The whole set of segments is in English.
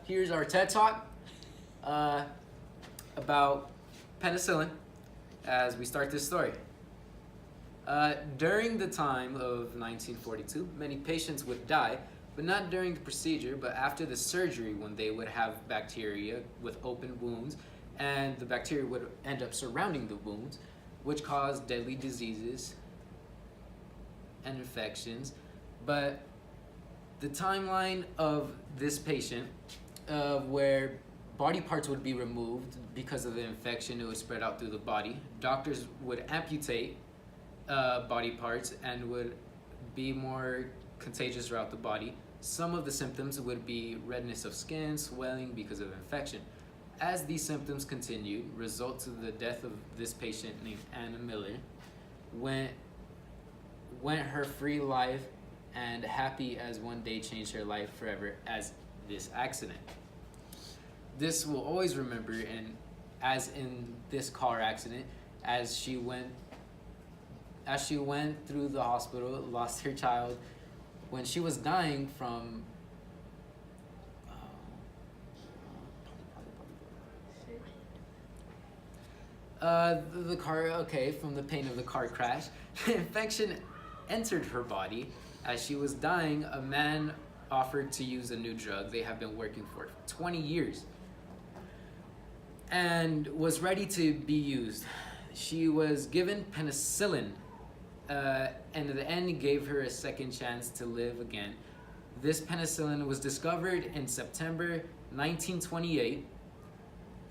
Here's our TED Talk about penicillin as we start this story. During the time of 1942, many patients would die, but not during the procedure, but after the surgery when they would have bacteria with open wounds, and the bacteria would end up surrounding the wounds, which caused deadly diseases and infections. But the timeline of this patient, where body parts would be removed because of the infection, it would spread out through the body. Doctors would amputate body parts and would be more contagious throughout the body. Some of the symptoms would be redness of skin, swelling because of infection. As these symptoms continued, results of the death of this patient named Anna Miller went her free life, and happy as one day changed her life forever as this accident. This will always remember, and as in this car accident, as she went through the hospital, lost her child when she was dying from from the pain of the car crash. The infection entered her body. As she was dying, a man offered to use a new drug they have been working for 20 years and was ready to be used. She was given penicillin, and at the end gave her a second chance to live again. This penicillin was discovered in September 1928,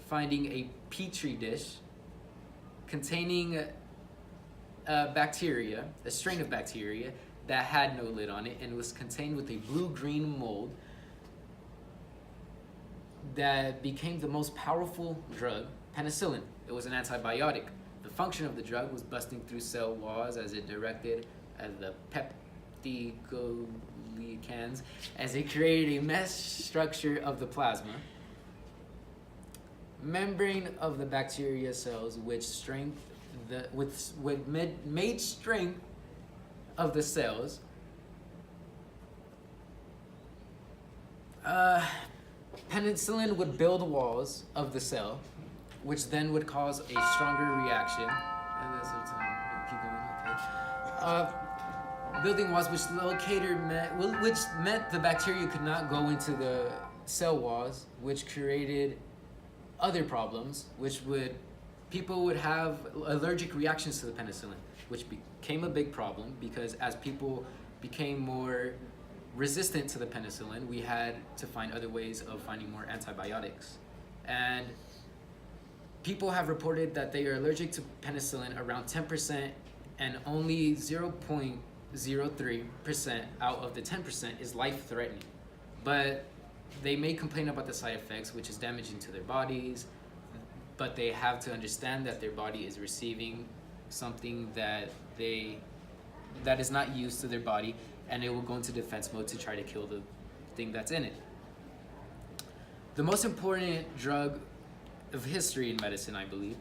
finding a petri dish containing a strain of bacteria that had no lid on it, and was contained with a blue-green mold that became the most powerful drug, penicillin. It was an antibiotic. The function of the drug was busting through cell walls as it directed the peptidoglycans, as it created a mesh structure of the plasma membrane of the bacteria cells, which made strength of the cells. Penicillin would build walls of the cell, which then would cause a stronger reaction. Building walls, which meant the bacteria could not go into the cell walls, which created other problems, people would have allergic reactions to the penicillin, which became a big problem because as people became more resistant to the penicillin, we had to find other ways of finding more antibiotics. And people have reported that they are allergic to penicillin around 10%, and only 0.03% out of the 10% is life-threatening. But they may complain about the side effects, which is damaging to their bodies, but they have to understand that their body is receiving something that is not used to their body, and it will go into defense mode to try to kill the thing that's in it. The most important drug of history in medicine, I believe,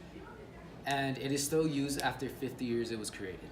and it is still used after 50 years it was created.